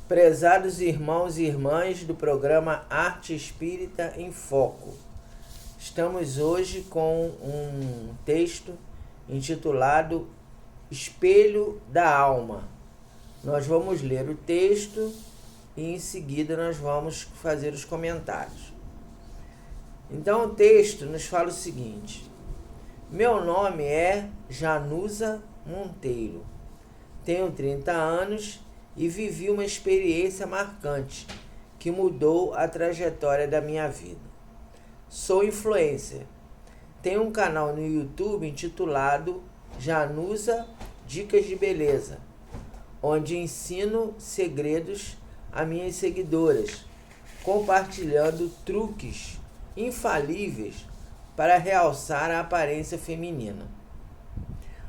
Prezados irmãos e irmãs do programa Arte Espírita em Foco, estamos hoje com um texto intitulado Espelho da Alma. Nós vamos ler o texto e em seguida nós vamos fazer os comentários. Então o texto nos fala o seguinte: meu nome é Janusa Monteiro, tenho 30 anos e vivi uma experiência marcante que mudou a trajetória da minha vida. Sou influencer. Tenho um canal no YouTube intitulado Janusa Dicas de Beleza, onde ensino segredos a minhas seguidoras, compartilhando truques infalíveis para realçar a aparência feminina.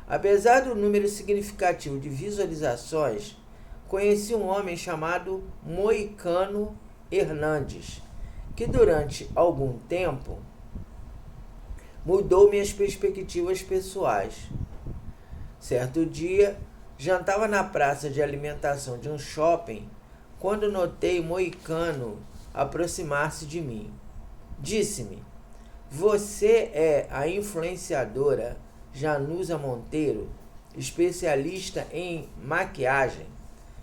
Apesar do número significativo de visualizações, conheci um homem chamado Moicano Hernandes, que durante algum tempo mudou minhas perspectivas pessoais. Certo dia, jantava na praça de alimentação de um shopping quando notei Moicano aproximar-se de mim. Disse-me: você é a influenciadora Janusa Monteiro, especialista em maquiagem?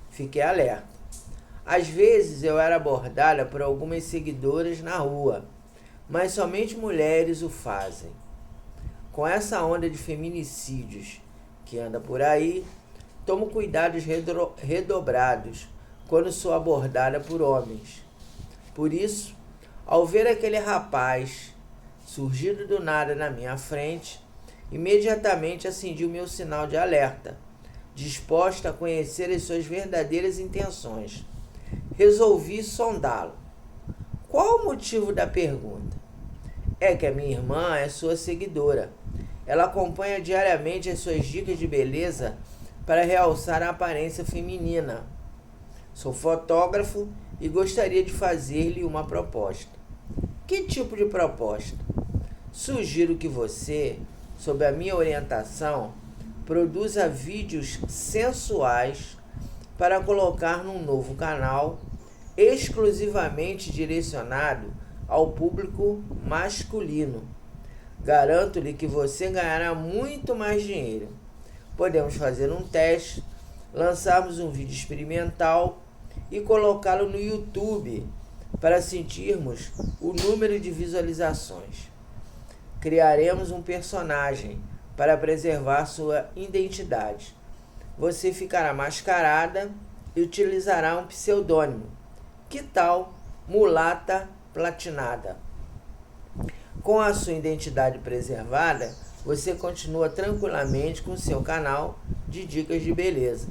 Fiquei alerta. Às vezes eu era abordada por algumas seguidoras na rua, mas somente mulheres o fazem. Com essa onda de feminicídios que anda por aí, tomo cuidados redobrados quando sou abordada por homens. Por isso, ao ver aquele rapaz surgido do nada na minha frente, imediatamente acendi o meu sinal de alerta, disposta a conhecer as suas verdadeiras intenções. Resolvi sondá-lo. Qual o motivo da pergunta? É que a minha irmã é sua seguidora. Ela acompanha diariamente as suas dicas de beleza para realçar a aparência feminina. Sou fotógrafo e gostaria de fazer-lhe uma proposta. Que tipo de proposta? Sugiro que você, sob a minha orientação, produza vídeos sensuais para colocar num novo canal exclusivamente direcionado ao público masculino. Garanto-lhe que você ganhará muito mais dinheiro. Podemos fazer um teste, lançarmos um vídeo experimental e colocá-lo no YouTube para sentirmos o número de visualizações. Criaremos um personagem para preservar sua identidade. Você ficará mascarada e utilizará um pseudônimo. Que tal Mulata Platinada? Com a sua identidade preservada, você continua tranquilamente com seu canal de dicas de beleza.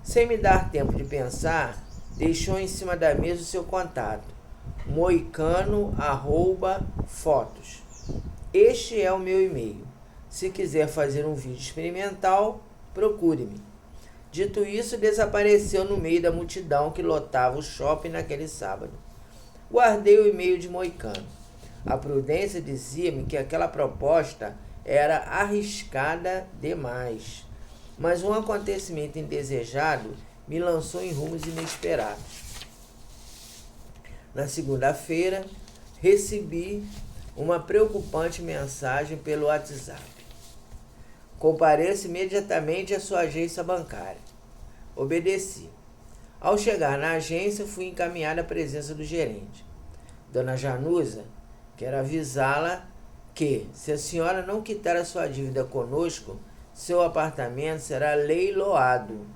Sem me dar tempo de pensar, deixou em cima da mesa o seu contato: moicano@fotos. Este é o meu e-mail. Se quiser fazer um vídeo experimental, procure-me. Dito isso, desapareceu no meio da multidão que lotava o shopping naquele sábado. Guardei o e-mail de Moicano. A prudência dizia-me que aquela proposta era arriscada demais, mas um acontecimento indesejado me lançou em rumos inesperados. Na segunda-feira, recebi uma preocupante mensagem pelo WhatsApp. Compareça imediatamente à sua agência bancária. Obedeci. Ao chegar na agência, fui encaminhada à presença do gerente. Dona Janusa, quero avisá-la que, se a senhora não quitar a sua dívida conosco, seu apartamento será leiloado.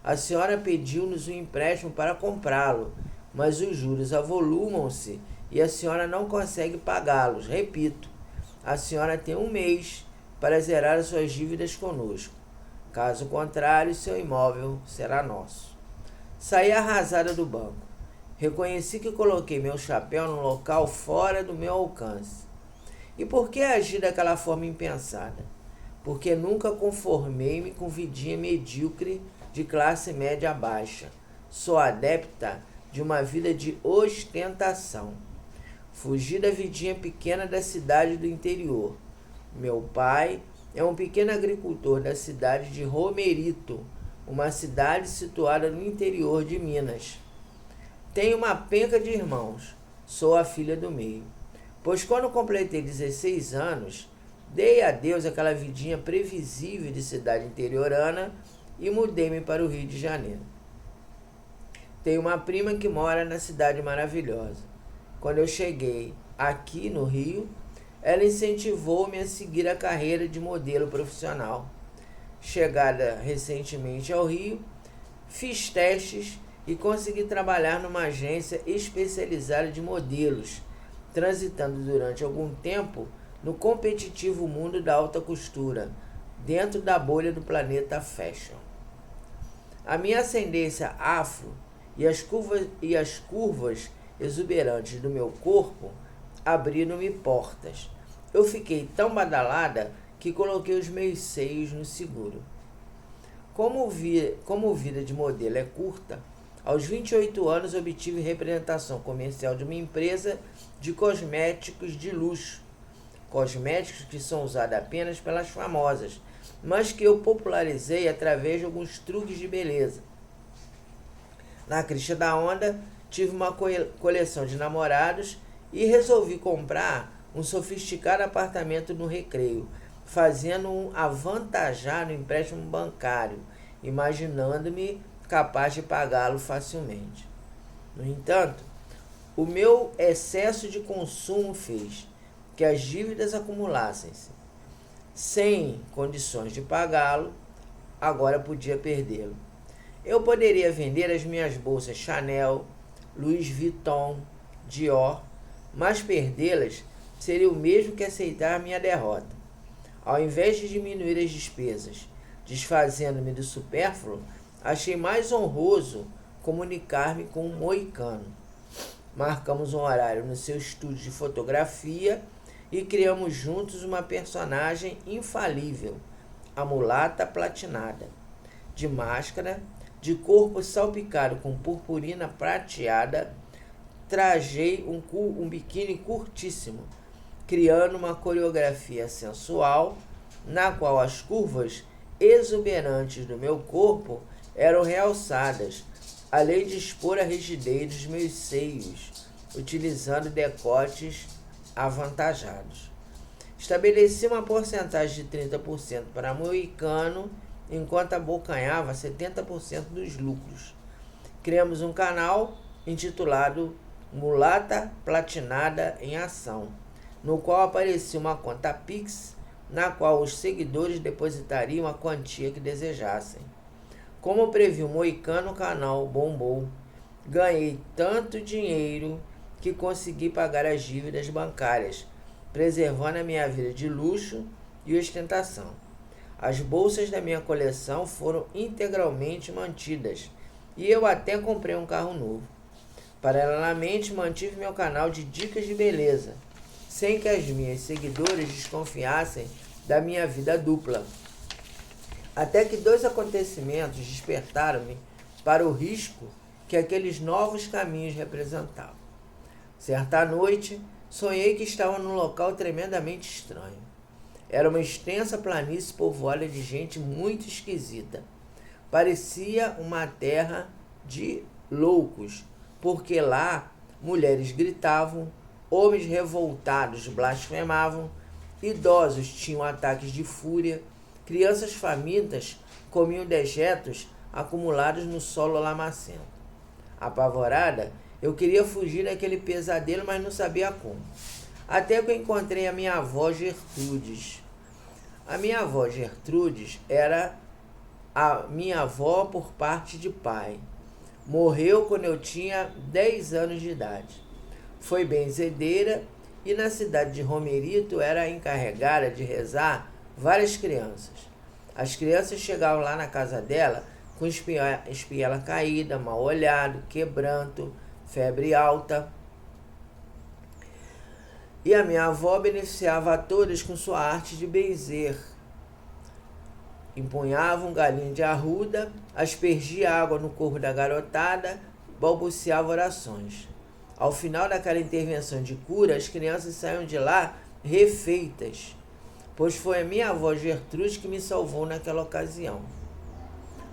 A senhora pediu-nos um empréstimo para comprá-lo, mas os juros avolumam-se e a senhora não consegue pagá-los. Repito, a senhora tem um mês para zerar as suas dívidas conosco. Caso contrário, seu imóvel será nosso. Saí arrasada do banco. Reconheci que coloquei meu chapéu num local fora do meu alcance. E por que agi daquela forma impensada? Porque nunca conformei-me com vidinha medíocre de classe média baixa. Sou adepta de uma vida de ostentação. Fugi da vidinha pequena da cidade do interior. Meu pai é um pequeno agricultor da cidade de Romerito, uma cidade situada no interior de Minas. Tenho uma penca de irmãos, sou a filha do meio. Pois quando completei 16 anos, dei a Deus aquela vidinha previsível de cidade interiorana e mudei-me para o Rio de Janeiro. Tenho uma prima que mora na cidade maravilhosa. Quando eu cheguei aqui no Rio, ela incentivou-me a seguir a carreira de modelo profissional. Chegada recentemente ao Rio, fiz testes e consegui trabalhar numa agência especializada de modelos, transitando durante algum tempo no competitivo mundo da alta costura, dentro da bolha do planeta fashion. A minha ascendência afro e as curvas exuberantes do meu corpo abriram-me portas. Eu fiquei tão badalada que coloquei os meus seios no seguro. Como vida de modelo é curta, aos 28 anos obtive representação comercial de uma empresa de cosméticos de luxo. Cosméticos que são usados apenas pelas famosas, mas que eu popularizei através de alguns truques de beleza. Na crista da onda, tive uma coleção de namorados e resolvi comprar um sofisticado apartamento no Recreio, fazendo-o avantajar no empréstimo bancário, imaginando-me capaz de pagá-lo facilmente. No entanto, o meu excesso de consumo fez que as dívidas acumulassem-se. Sem condições de pagá-lo, agora podia perdê-lo. Eu poderia vender as minhas bolsas Chanel, Louis Vuitton, Dior, mas perdê-las seria o mesmo que aceitar minha derrota. Ao invés de diminuir as despesas, desfazendo-me do supérfluo, achei mais honroso comunicar-me com um moicano. Marcamos um horário no seu estúdio de fotografia e criamos juntos uma personagem infalível, a mulata platinada, de máscara, de corpo salpicado com purpurina prateada. Trajei um biquíni curtíssimo, criando uma coreografia sensual, na qual as curvas exuberantes do meu corpo eram realçadas, além de expor a rigidez dos meus seios, utilizando decotes avantajados. Estabeleci uma porcentagem de 30% para moicano, enquanto abocanhava 70% dos lucros. Criamos um canal intitulado Mulata Platinada em Ação, no qual aparecia uma conta Pix, na qual os seguidores depositariam a quantia que desejassem. Como previu o moicano, o canal bombou. Ganhei tanto dinheiro que consegui pagar as dívidas bancárias, preservando a minha vida de luxo e ostentação. As bolsas da minha coleção foram integralmente mantidas e eu até comprei um carro novo. Paralelamente, mantive meu canal de dicas de beleza, sem que as minhas seguidoras desconfiassem da minha vida dupla. Até que 2 acontecimentos despertaram-me para o risco que aqueles novos caminhos representavam. Certa noite, sonhei que estava num local tremendamente estranho. Era uma extensa planície povoada de gente muito esquisita. Parecia uma terra de loucos, porque lá mulheres gritavam, homens revoltados blasfemavam, idosos tinham ataques de fúria, crianças famintas comiam dejetos acumulados no solo lamacento. Apavorada, eu queria fugir daquele pesadelo, mas não sabia como. Até que eu encontrei a minha avó Gertrudes. A minha avó Gertrudes era a minha avó por parte de pai. Morreu quando eu tinha 10 anos de idade. Foi benzedeira e na cidade de Romerito era a encarregada de rezar várias crianças. As crianças chegavam lá na casa dela com espinhela caída, mal olhado, quebranto, febre alta. E a minha avó beneficiava a todas com sua arte de benzer. Empunhava um galinho de arruda, aspergia água no corpo da garotada, balbuciava orações. Ao final daquela intervenção de cura, as crianças saíam de lá refeitas, pois foi a minha avó Gertrude que me salvou naquela ocasião.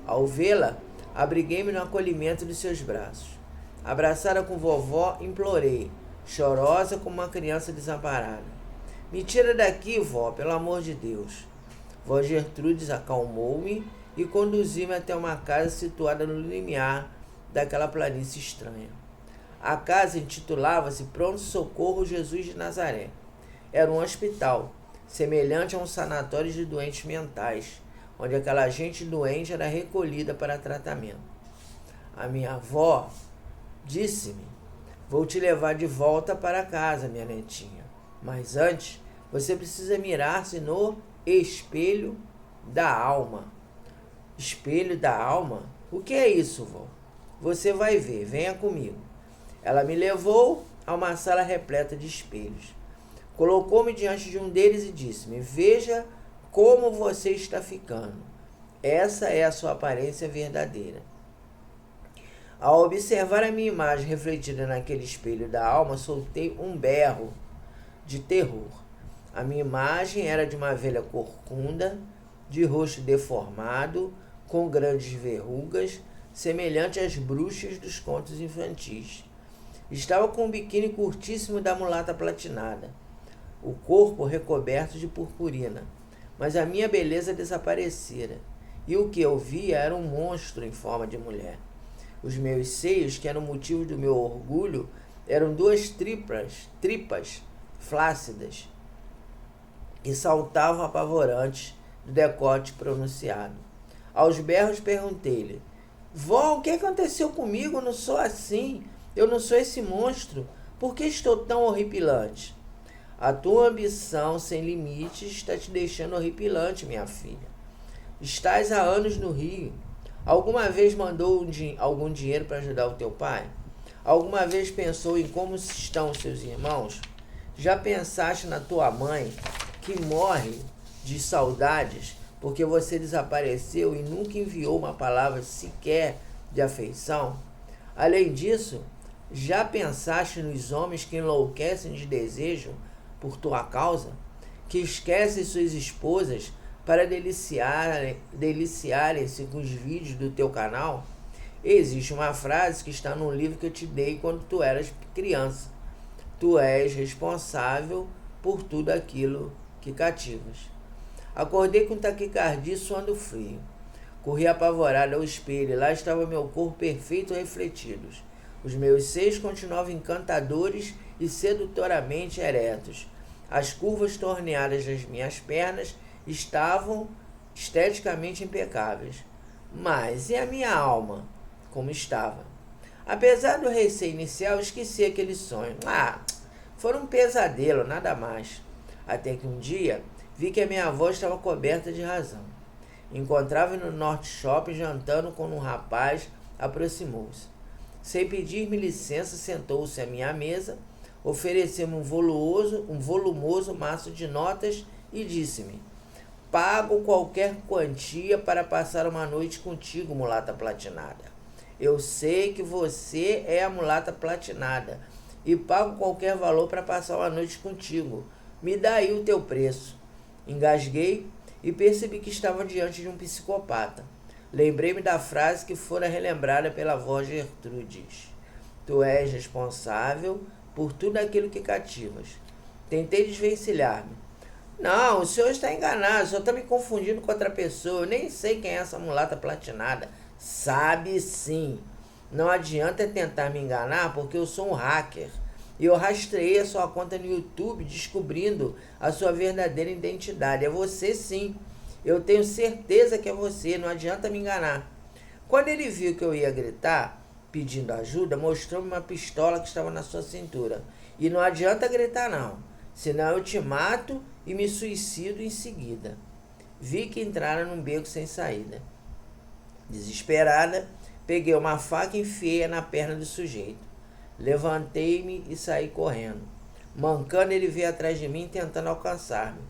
Ao vê-la, abriguei-me no acolhimento de seus braços. Abraçada com vovó, implorei, chorosa como uma criança desamparada. Me tira daqui, vó, pelo amor de Deus. Vó Gertrudes acalmou-me e conduziu-me até uma casa situada no limiar daquela planície estranha. A casa intitulava-se Pronto Socorro Jesus de Nazaré. Era um hospital, semelhante a um sanatório de doentes mentais, onde aquela gente doente era recolhida para tratamento. A minha avó disse-me: vou te levar de volta para casa, minha netinha. Mas antes, você precisa mirar-se no espelho da alma. Espelho da alma? O que é isso, vó? Você vai ver, venha comigo. Ela me levou a uma sala repleta de espelhos. Colocou-me diante de um deles e disse-me: veja como você está ficando. Essa é a sua aparência verdadeira. Ao observar a minha imagem refletida naquele espelho da alma, soltei um berro de terror. A minha imagem era de uma velha corcunda, de rosto deformado, com grandes verrugas, semelhante às bruxas dos contos infantis. Estava com um biquíni curtíssimo da mulata platinada, o corpo recoberto de purpurina, mas a minha beleza desaparecera, e o que eu via era um monstro em forma de mulher. Os meus seios, que eram motivo do meu orgulho, eram duas tripas flácidas e saltavam apavorantes do decote pronunciado. Aos berros perguntei-lhe: vó, o que aconteceu comigo? Eu não sou assim. Eu não sou esse monstro. Por que estou tão horripilante? A tua ambição sem limites está te deixando horripilante, minha filha. Estás há anos no Rio. Alguma vez mandou algum dinheiro para ajudar o teu pai? Alguma vez pensou em como estão os seus irmãos? Já pensaste na tua mãe, que morre de saudades porque você desapareceu e nunca enviou uma palavra sequer de afeição? Além disso, já pensaste nos homens que enlouquecem de desejo por tua causa? Que esquecem suas esposas para deliciarem-se com os vídeos do teu canal? Existe uma frase que está num livro que eu te dei quando tu eras criança. Tu és responsável por tudo aquilo que cativas. Acordei com taquicardia e suando frio. Corri apavorado ao espelho e lá estava meu corpo perfeito refletidos. Os meus seios continuavam encantadores e sedutoramente eretos. As curvas torneadas das minhas pernas estavam esteticamente impecáveis. Mas e a minha alma? Como estava? Apesar do receio inicial, esqueci aquele sonho. Foi um pesadelo, nada mais. Até que um dia vi que a minha avó estava coberta de razão. Encontrava-me no Norte Shopping jantando quando um rapaz aproximou-se. Sem pedir-me licença, sentou-se à minha mesa, ofereceu-me um volumoso maço de notas e disse-me: pago qualquer quantia para passar uma noite contigo, mulata platinada. Eu sei que você é a mulata platinada e pago qualquer valor para passar uma noite contigo. Me dá aí o teu preço. Engasguei e percebi que estava diante de um psicopata. Lembrei-me da frase que fora relembrada pela vó Gertrudes: tu és responsável por tudo aquilo que cativas. Tentei desvencilhar-me. Não, o senhor está enganado, o senhor está me confundindo com outra pessoa. Eu nem sei quem é essa mulata platinada. Sabe sim. Não adianta tentar me enganar porque eu sou um hacker. E eu rastreei a sua conta no YouTube descobrindo a sua verdadeira identidade. É você sim. Eu tenho certeza que é você, não adianta me enganar. Quando ele viu que eu ia gritar, pedindo ajuda, mostrou-me uma pistola que estava na sua cintura. E não adianta gritar não, senão eu te mato e me suicido em seguida. Vi que entraram num beco sem saída. Desesperada, peguei uma faca e enfiei-a na perna do sujeito. Levantei-me e saí correndo. Mancando, ele veio atrás de mim tentando alcançar-me.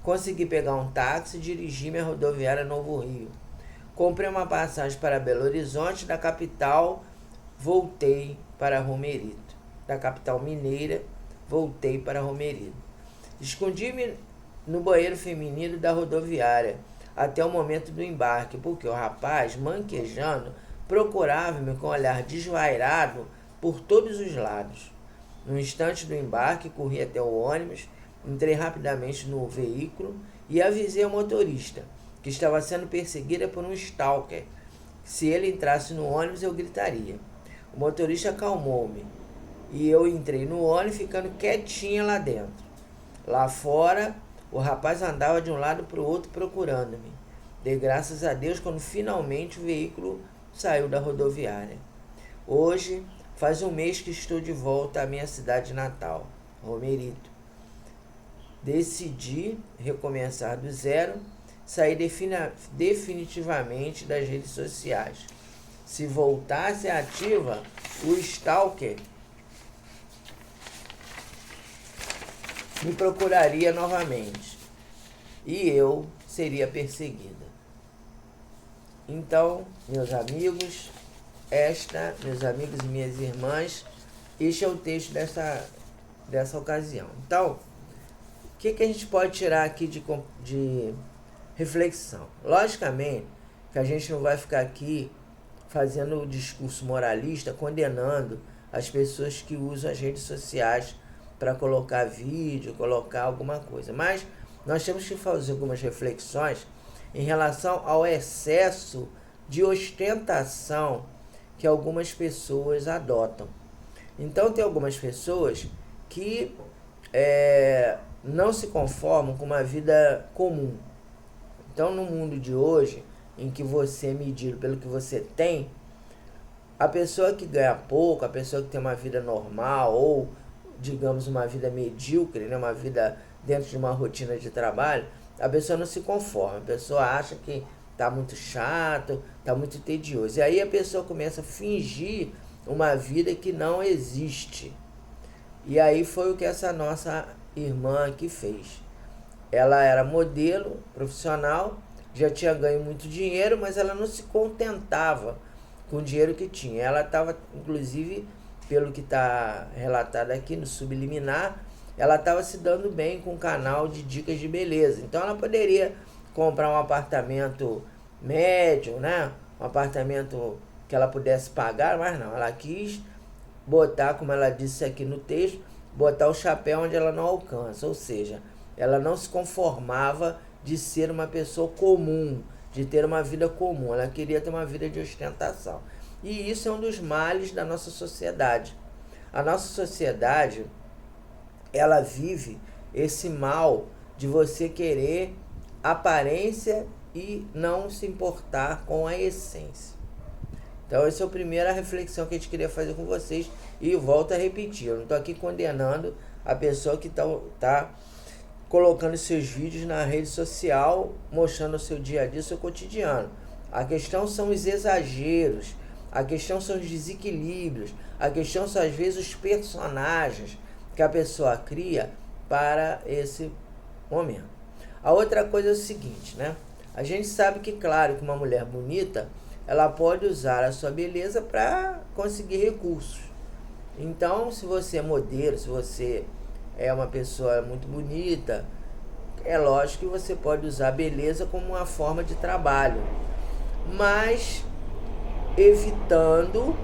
Consegui pegar um táxi e dirigi-me à rodoviária Novo Rio. Comprei uma passagem para Belo Horizonte, da capital voltei para Romerito. Da capital mineira, voltei para Romerito. Escondi-me no banheiro feminino da rodoviária, até o momento do embarque, porque o rapaz, manquejando, procurava-me com um olhar desvairado por todos os lados. No instante do embarque, corri até o ônibus, entrei rapidamente no veículo e avisei ao motorista que estava sendo perseguida por um stalker. Se ele entrasse no ônibus, eu gritaria. O motorista acalmou-me e eu entrei no ônibus, ficando quietinha lá dentro. Lá fora, o rapaz andava de um lado para o outro procurando-me. Dei graças a Deus quando finalmente o veículo saiu da rodoviária. Hoje, faz um mês que estou de volta à minha cidade natal, Romerito. Decidi recomeçar do zero, sair definitivamente das redes sociais. Se voltasse ativa, o stalker me procuraria novamente e eu seria perseguida. Então, meus amigos, meus amigos e minhas irmãs, este é o texto dessa ocasião. Então, o que a gente pode tirar aqui de reflexão? Logicamente que a gente não vai ficar aqui fazendo o discurso moralista, condenando as pessoas que usam as redes sociais para colocar vídeo, colocar alguma coisa. Mas nós temos que fazer algumas reflexões em relação ao excesso de ostentação que algumas pessoas adotam. Então, tem algumas pessoas que não se conformam com uma vida comum. Então, no mundo de hoje, em que você é medido pelo que você tem, a pessoa que ganha pouco, a pessoa que tem uma vida normal ou, digamos, uma vida medíocre, né, uma vida dentro de uma rotina de trabalho, a pessoa não se conforma, a pessoa acha que está muito chato, está muito tedioso. E aí a pessoa começa a fingir uma vida que não existe. E aí foi o que essa nossa irmã aqui fez. Ela era modelo profissional, já tinha ganho muito dinheiro, mas ela não se contentava com o dinheiro que tinha. Ela estava, inclusive, pelo que está relatado aqui no subliminar, ela estava se dando bem com um canal de dicas de beleza. Então ela poderia comprar um apartamento médio, né? Um apartamento que ela pudesse pagar, mas não. Ela quis botar, como ela disse aqui no texto, botar o chapéu onde ela não alcança. Ou seja, ela não se conformava de ser uma pessoa comum, de ter uma vida comum. Ela queria ter uma vida de ostentação. E isso é um dos males da nossa sociedade. A nossa sociedade, ela vive esse mal de você querer aparência e não se importar com a essência. Então, essa é a primeira reflexão que a gente queria fazer com vocês. E volto a repetir, eu não estou aqui condenando a pessoa que está colocando seus vídeos na rede social, mostrando o seu dia a dia, o seu cotidiano. A questão são os exageros, a questão são os desequilíbrios, a questão são às vezes os personagens que a pessoa cria para esse momento. A outra coisa é o seguinte, né? A gente sabe que, claro, que uma mulher bonita, ela pode usar a sua beleza para conseguir recursos. Então, se você é modelo, se você é uma pessoa muito bonita, é lógico que você pode usar a beleza como uma forma de trabalho, mas evitando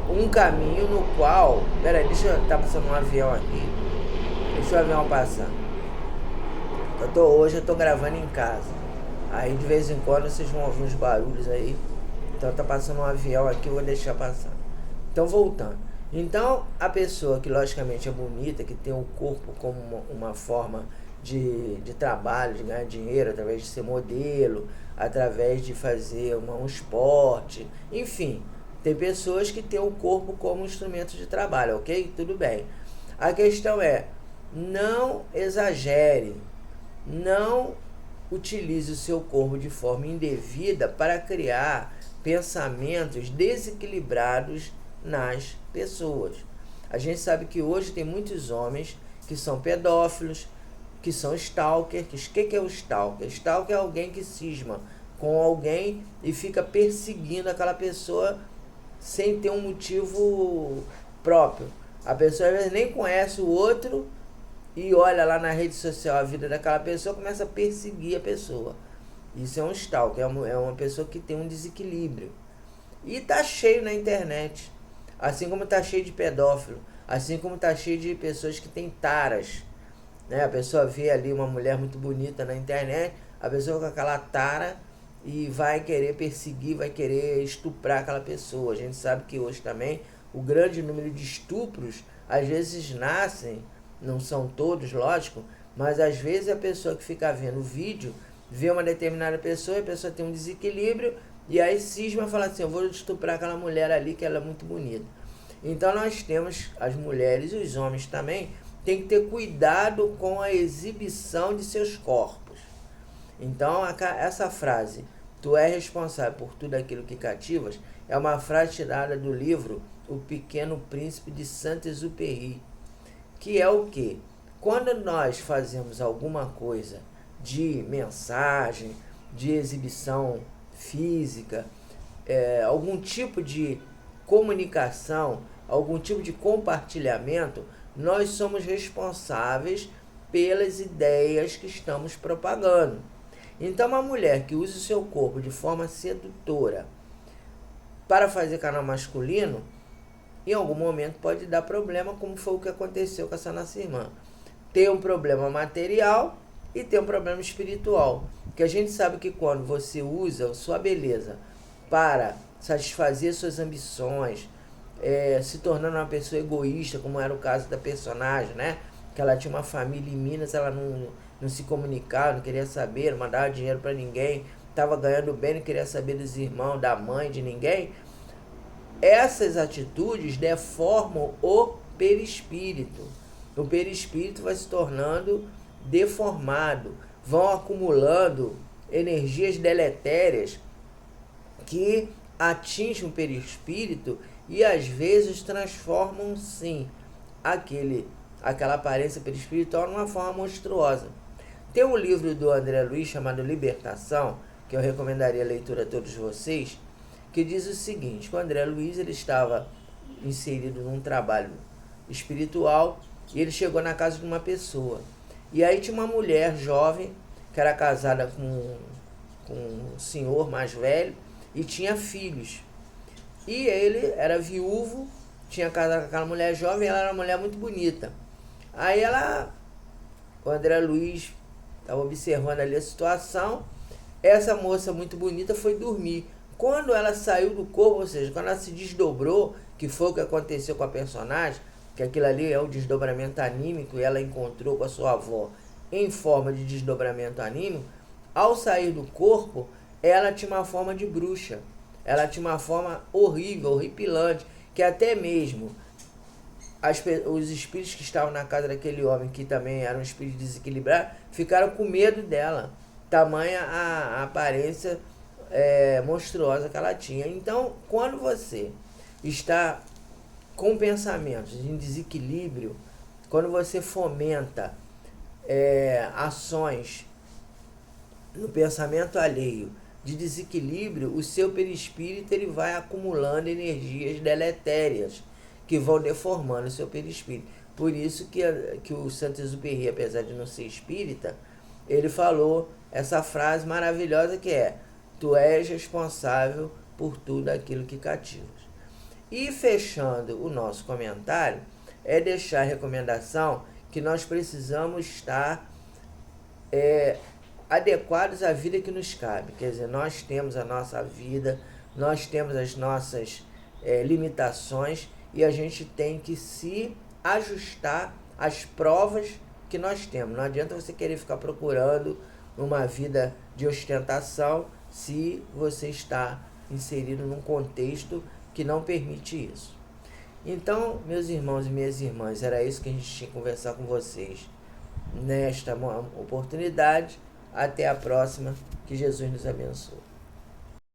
um caminho no qual... Peraí, tá passando um avião aqui. Deixa o avião passar. Hoje eu tô gravando em casa. Aí de vez em quando vocês vão ouvir uns barulhos aí. Então tá passando um avião aqui, eu vou deixar passar. Então voltando. Então a pessoa que logicamente é bonita, que tem o corpo como uma forma de trabalho, de ganhar dinheiro, através de ser modelo, através de fazer um esporte, enfim, tem pessoas que têm o corpo como instrumento de trabalho, ok? Tudo bem. A questão é, não exagere, não utilize o seu corpo de forma indevida para criar pensamentos desequilibrados nas pessoas. A gente sabe que hoje tem muitos homens que são pedófilos, que são stalkers. O que é o stalker? Stalker é alguém que cisma com alguém e fica perseguindo aquela pessoa sem ter um motivo próprio. A pessoa às vezes nem conhece o outro e olha lá na rede social a vida daquela pessoa, começa a perseguir a pessoa. Isso é um stalker, é uma pessoa que tem um desequilíbrio. E tá cheio na internet. Assim como tá cheio de pedófilo. Assim como tá cheio de pessoas que têm taras. Né? A pessoa vê ali uma mulher muito bonita na internet, a pessoa com aquela tara e vai querer perseguir, vai querer estuprar aquela pessoa. A gente sabe que hoje também o grande número de estupros às vezes nascem, não são todos, lógico, mas às vezes a pessoa que fica vendo o vídeo vê uma determinada pessoa e a pessoa tem um desequilíbrio e aí cisma e fala assim, eu vou estuprar aquela mulher ali que ela é muito bonita. Então nós temos, as mulheres e os homens também, tem que ter cuidado com a exibição de seus corpos. Então essa frase, tu é responsável por tudo aquilo que cativas, é uma frase tirada do livro O Pequeno Príncipe de Saint-Exupéry, que é o quê? Quando nós fazemos alguma coisa de mensagem, de exibição física, algum tipo de comunicação, algum tipo de compartilhamento, nós somos responsáveis pelas ideias que estamos propagando. Então, uma mulher que usa o seu corpo de forma sedutora para fazer canal masculino, em algum momento pode dar problema, como foi o que aconteceu com essa nossa irmã. Tem um problema material e tem um problema espiritual. Porque a gente sabe que quando você usa sua beleza para satisfazer suas ambições, se tornando uma pessoa egoísta, como era o caso da personagem, né? Que ela tinha uma família em Minas, ela não se comunicava, não queria saber, não mandava dinheiro para ninguém, estava ganhando bem, não queria saber dos irmãos, da mãe, de ninguém. Essas atitudes deformam o perispírito. O perispírito vai se tornando deformado, vão acumulando energias deletérias que atingem o perispírito e às vezes transformam sim aquela aparência perispiritual numa forma monstruosa. Tem um livro do André Luiz chamado Libertação, que eu recomendaria a leitura a todos vocês, que diz o seguinte, que o André Luiz ele estava inserido num trabalho espiritual e ele chegou na casa de uma pessoa. E aí tinha uma mulher jovem, que era casada com um senhor mais velho e tinha filhos. E ele era viúvo, tinha casado com aquela mulher jovem, ela era uma mulher muito bonita. Aí o André Luiz estava observando ali a situação, essa moça muito bonita foi dormir. Quando ela saiu do corpo, ou seja, quando ela se desdobrou, que foi o que aconteceu com a personagem, que aquilo ali é o desdobramento anímico, e ela encontrou com a sua avó em forma de desdobramento anímico, ao sair do corpo, ela tinha uma forma de bruxa. Ela tinha uma forma horrível, horripilante, que até mesmo os espíritos que estavam na casa daquele homem, que também era um espírito desequilibrado, ficaram com medo dela. Tamanha a aparência monstruosa que ela tinha. Então, quando você está com pensamentos em desequilíbrio, quando você fomenta ações no pensamento alheio de desequilíbrio, o seu perispírito ele vai acumulando energias deletérias que vão deformando o seu perispírito. Por isso que o Saint-Exupéry, apesar de não ser espírita, ele falou essa frase maravilhosa que é: tu és responsável por tudo aquilo que cativas. E fechando o nosso comentário, deixar a recomendação que nós precisamos estar adequados à vida que nos cabe. Quer dizer, nós temos a nossa vida, nós temos as nossas limitações e a gente tem que se ajustar às provas que nós temos. Não adianta você querer ficar procurando uma vida de ostentação se você está inserido num contexto que não permite isso. Então, meus irmãos e minhas irmãs, era isso que a gente tinha que conversar com vocês nesta oportunidade. Até a próxima. Que Jesus nos abençoe.